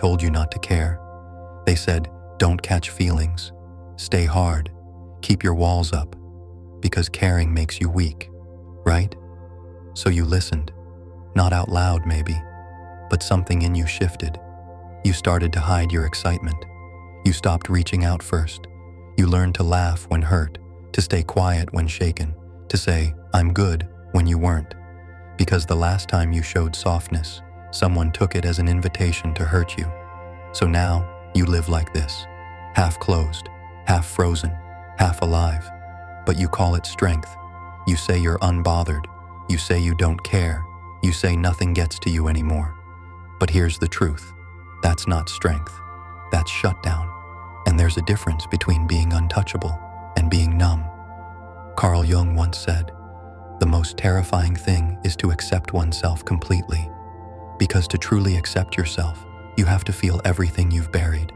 told you not to care. They said, don't catch feelings, stay hard, keep your walls up, because caring makes you weak, right? So you listened, not out loud maybe, but something in you shifted. You started to hide your excitement. You stopped reaching out first. You learned to laugh when hurt, to stay quiet when shaken, to say, I'm good, when you weren't. Because the last time you showed softness, someone took it as an invitation to hurt you. So now, you live like this, half closed, half frozen, half alive. But you call it strength. You say you're unbothered. You say you don't care. You say nothing gets to you anymore. But here's the truth. That's not strength. That's shutdown. And there's a difference between being untouchable and being numb. Carl Jung once said, the most terrifying thing is to accept oneself completely. Because to truly accept yourself, you have to feel everything you've buried.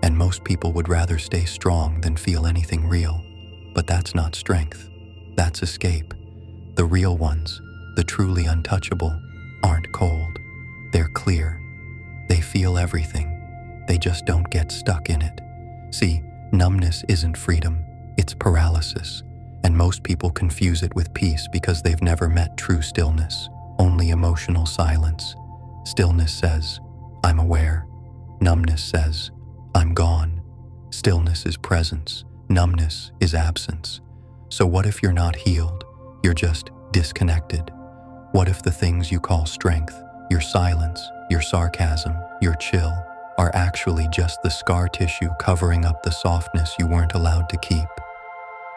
And most people would rather stay strong than feel anything real. But that's not strength. That's escape. The real ones, the truly untouchable, aren't cold. They're clear. They feel everything. They just don't get stuck in it. See, numbness isn't freedom. It's paralysis. And most people confuse it with peace because they've never met true stillness, only emotional silence. Stillness says, I'm aware. Numbness says, I'm gone. Stillness is presence. Numbness is absence. So what if you're not healed? You're just disconnected. What if the things you call strength, your silence, your sarcasm, your chill, are actually just the scar tissue covering up the softness you weren't allowed to keep?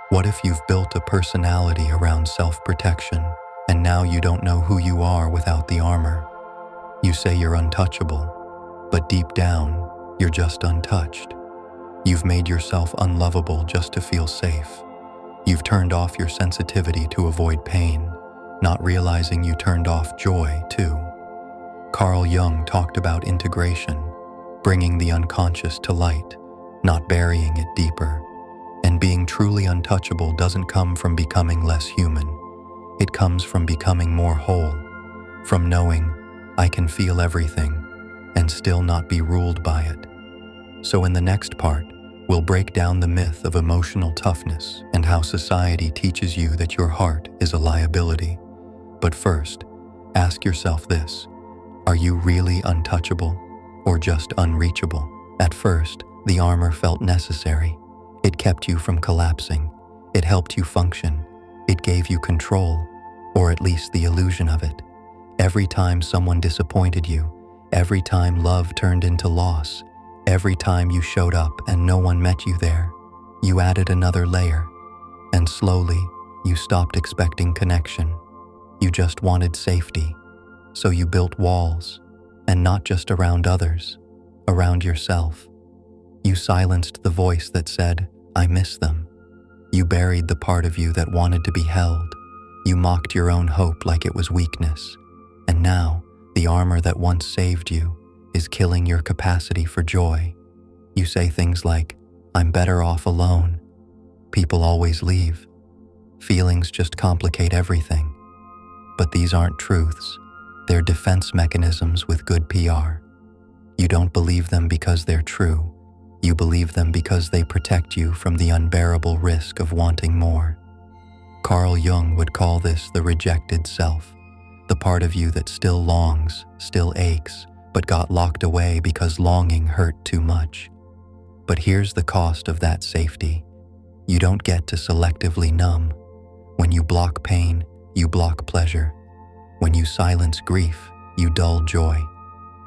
What if you've built a personality around self-protection, and now you don't know who you are without the armor? You say you're untouchable, but deep down, you're just untouched. You've made yourself unlovable just to feel safe. You've turned off your sensitivity to avoid pain, not realizing you turned off joy too. Carl Jung talked about integration, bringing the unconscious to light, not burying it deeper. And being truly untouchable doesn't come from becoming less human. It comes from becoming more whole, from knowing I can feel everything and still not be ruled by it. So in the next part, we'll break down the myth of emotional toughness and how society teaches you that your heart is a liability. But first, ask yourself this: are you really untouchable or just unreachable? At first, the armor felt necessary. It kept you from collapsing. It helped you function. It gave you control, or at least the illusion of it. Every time someone disappointed you, every time love turned into loss, every time you showed up and no one met you there, you added another layer. And slowly, you stopped expecting connection. You just wanted safety. So you built walls, and not just around others, around yourself. You silenced the voice that said, I miss them. You buried the part of you that wanted to be held. You mocked your own hope like it was weakness. And now, the armor that once saved you is killing your capacity for joy. You say things like, I'm better off alone. People always leave. Feelings just complicate everything. But these aren't truths. They're defense mechanisms with good PR. You don't believe them because they're true. You believe them because they protect you from the unbearable risk of wanting more. Carl Jung would call this the rejected self, the part of you that still longs, still aches, but got locked away because longing hurt too much. But here's the cost of that safety. You don't get to selectively numb. When you block pain, you block pleasure. When you silence grief, you dull joy.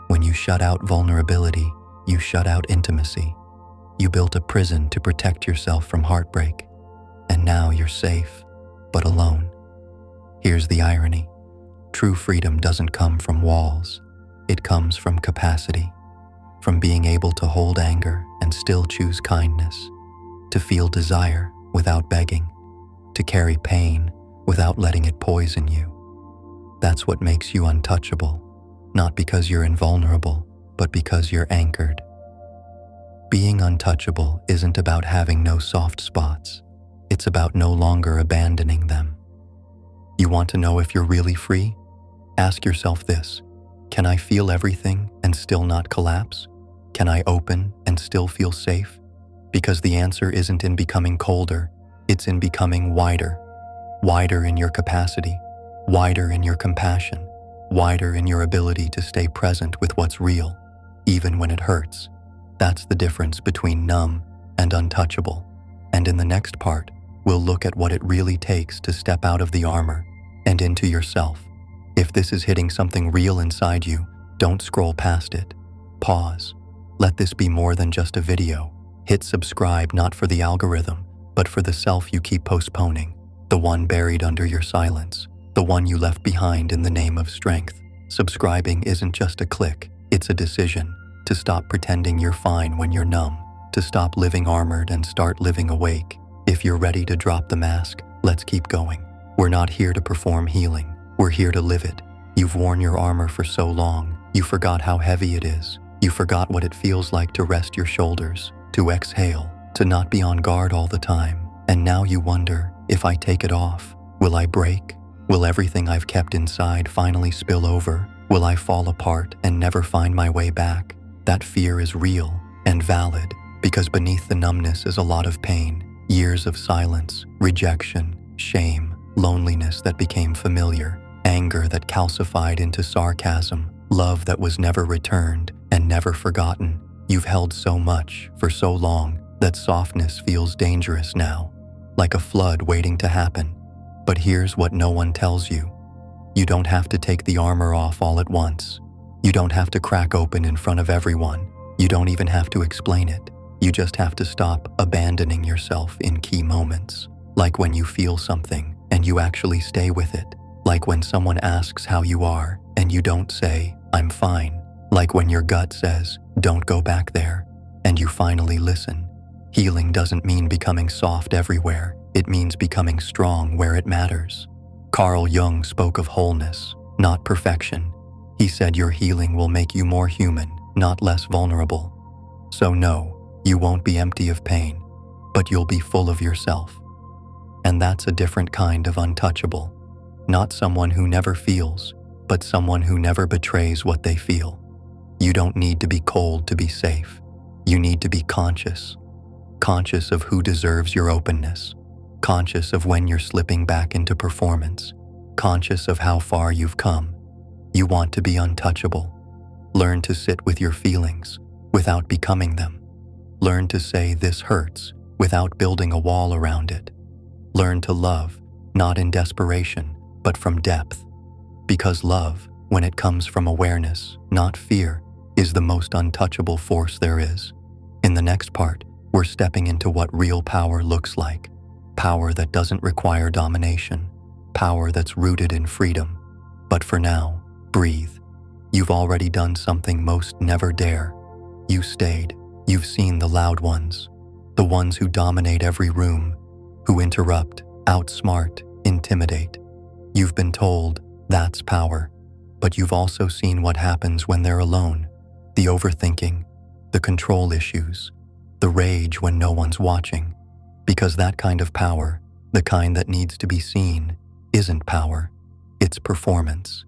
When you shut out vulnerability, you shut out intimacy. You built a prison to protect yourself from heartbreak. And now you're safe, but alone. Here's the irony. True freedom doesn't come from walls. It comes from capacity. From being able to hold anger and still choose kindness. To feel desire without begging. To carry pain without letting it poison you. That's what makes you untouchable. Not because you're invulnerable, but because you're anchored. Being untouchable isn't about having no soft spots. It's about no longer abandoning them. You want to know if you're really free? Ask yourself this: can I feel everything and still not collapse? Can I open and still feel safe? Because the answer isn't in becoming colder, it's in becoming wider. Wider in your capacity, wider in your compassion, wider in your ability to stay present with what's real, even when it hurts. That's the difference between numb and untouchable. And in the next part, we'll look at what it really takes to step out of the armor and into yourself. If this is hitting something real inside you, don't scroll past it. Pause. Let this be more than just a video. Hit subscribe not for the algorithm, but for the self you keep postponing, the one buried under your silence, the one you left behind in the name of strength. Subscribing isn't just a click, it's a decision to stop pretending you're fine when you're numb, to stop living armored and start living awake. If you're ready to drop the mask, let's keep going. We're not here to perform healing, we're here to live it. You've worn your armor for so long, you forgot how heavy it is. You forgot what it feels like to rest your shoulders, to exhale, to not be on guard all the time. And now you wonder, if I take it off, will I break? Will everything I've kept inside finally spill over? Will I fall apart and never find my way back? That fear is real and valid, because beneath the numbness is a lot of pain, years of silence, rejection, shame, loneliness that became familiar, anger that calcified into sarcasm, love that was never returned and never forgotten. You've held so much for so long that softness feels dangerous now, like a flood waiting to happen. But here's what no one tells you. You don't have to take the armor off all at once. You don't have to crack open in front of everyone. You don't even have to explain it. You just have to stop abandoning yourself in key moments, like when you feel something and you actually stay with it, like when someone asks how you are and you don't say, "I'm fine," like when your gut says, "Don't go back there," and you finally listen. Healing doesn't mean becoming soft everywhere, it means becoming strong where it matters. Carl Jung spoke of wholeness, not perfection. He said your healing will make you more human, not less vulnerable. So no, you won't be empty of pain, but you'll be full of yourself. And that's a different kind of untouchable. Not someone who never feels, but someone who never betrays what they feel. You don't need to be cold to be safe. You need to be conscious. Conscious of who deserves your openness. Conscious of when you're slipping back into performance. Conscious of how far you've come. You want to be untouchable. Learn to sit with your feelings without becoming them. Learn to say this hurts without building a wall around it. Learn to love, not in desperation, but from depth. Because love, when it comes from awareness, not fear, is the most untouchable force there is. In the next part, we're stepping into what real power looks like. Power that doesn't require domination. Power that's rooted in freedom. But for now, breathe. You've already done something most never dare. You stayed. You've seen the loud ones. The ones who dominate every room. Who interrupt, outsmart, intimidate. You've been told, that's power. But you've also seen what happens when they're alone. The overthinking, the control issues, the rage when no one's watching. Because that kind of power, the kind that needs to be seen, isn't power. It's performance.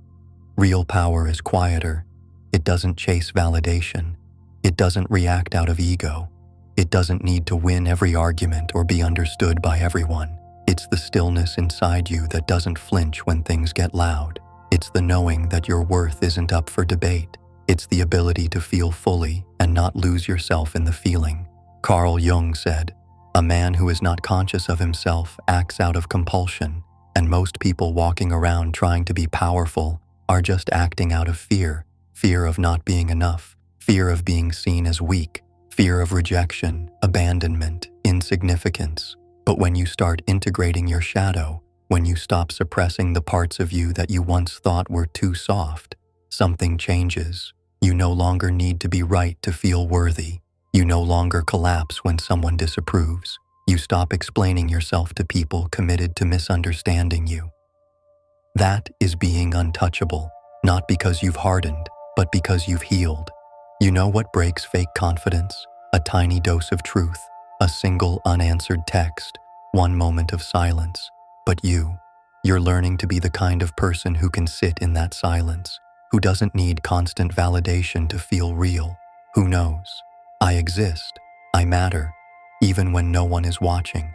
Real power is quieter. It doesn't chase validation. It doesn't react out of ego. It doesn't need to win every argument or be understood by everyone. It's the stillness inside you that doesn't flinch when things get loud. It's the knowing that your worth isn't up for debate. It's the ability to feel fully and not lose yourself in the feeling. Carl Jung said, "A man who is not conscious of himself acts out of compulsion, and most people walking around trying to be powerful are just acting out of fear. Fear of not being enough, fear of being seen as weak, fear of rejection, abandonment, insignificance. But when you start integrating your shadow, when you stop suppressing the parts of you that you once thought were too soft, something changes. You no longer need to be right to feel worthy. You no longer collapse when someone disapproves. You stop explaining yourself to people committed to misunderstanding you. That is being untouchable, not because you've hardened, but because you've healed. You know what breaks fake confidence? A tiny dose of truth, a single unanswered text, one moment of silence. But you're learning to be the kind of person who can sit in that silence, who doesn't need constant validation to feel real, Who knows? I exist. I matter. Even when no one is watching.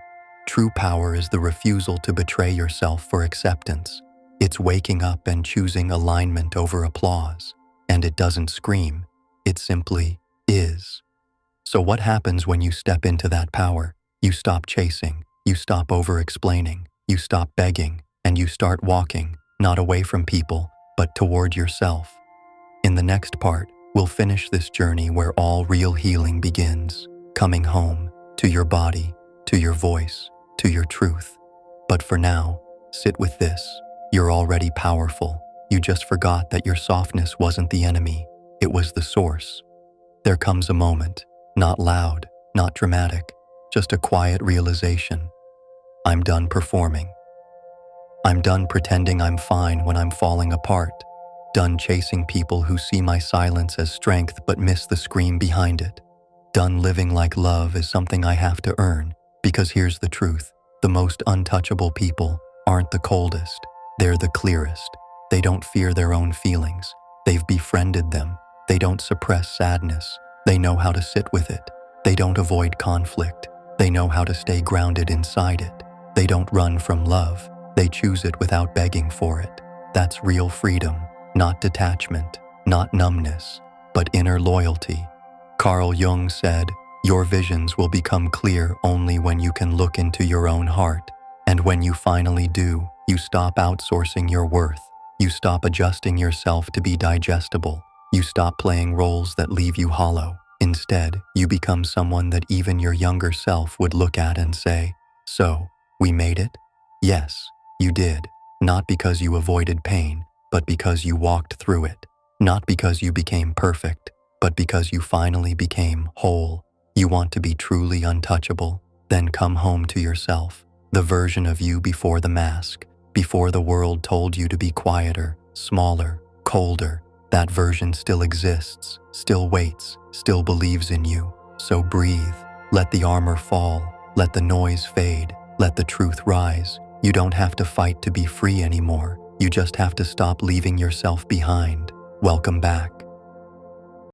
True power is the refusal to betray yourself for acceptance. It's waking up and choosing alignment over applause. And it doesn't scream. It simply is. So what happens when you step into that power? You stop chasing. You stop over-explaining. You stop begging. And you start walking, not away from people, but toward yourself. In the next part, we'll finish this journey where all real healing begins, coming home, to your body, to your voice, to your truth. But for now, sit with this. You're already powerful. You just forgot that your softness wasn't the enemy. It was the source. There comes a moment, not loud, not dramatic, just a quiet realization. I'm done performing. I'm done pretending I'm fine when I'm falling apart. Done chasing people who see my silence as strength but miss the scream behind it. Done living like love is something I have to earn, because here's the truth. The most untouchable people aren't the coldest. They're the clearest. They don't fear their own feelings. They've befriended them. They don't suppress sadness. They know how to sit with it. They don't avoid conflict. They know how to stay grounded inside it. They don't run from love. They choose it without begging for it. That's real freedom, not detachment, not numbness, but inner loyalty. Carl Jung said, "Your visions will become clear only when you can look into your own heart. And when you finally do, you stop outsourcing your worth. You stop adjusting yourself to be digestible. You stop playing roles that leave you hollow. Instead, you become someone that even your younger self would look at and say, 'So, we made it?' Yes, you did. Not because you avoided pain, but because you walked through it. Not because you became perfect, but because you finally became whole. You want to be truly untouchable? Then come home to yourself. The version of you before the mask, before the world told you to be quieter, smaller, colder. That version still exists, still waits, still believes in you. So breathe. Let the armor fall. Let the noise fade. Let the truth rise. You don't have to fight to be free anymore. You just have to stop leaving yourself behind. Welcome back.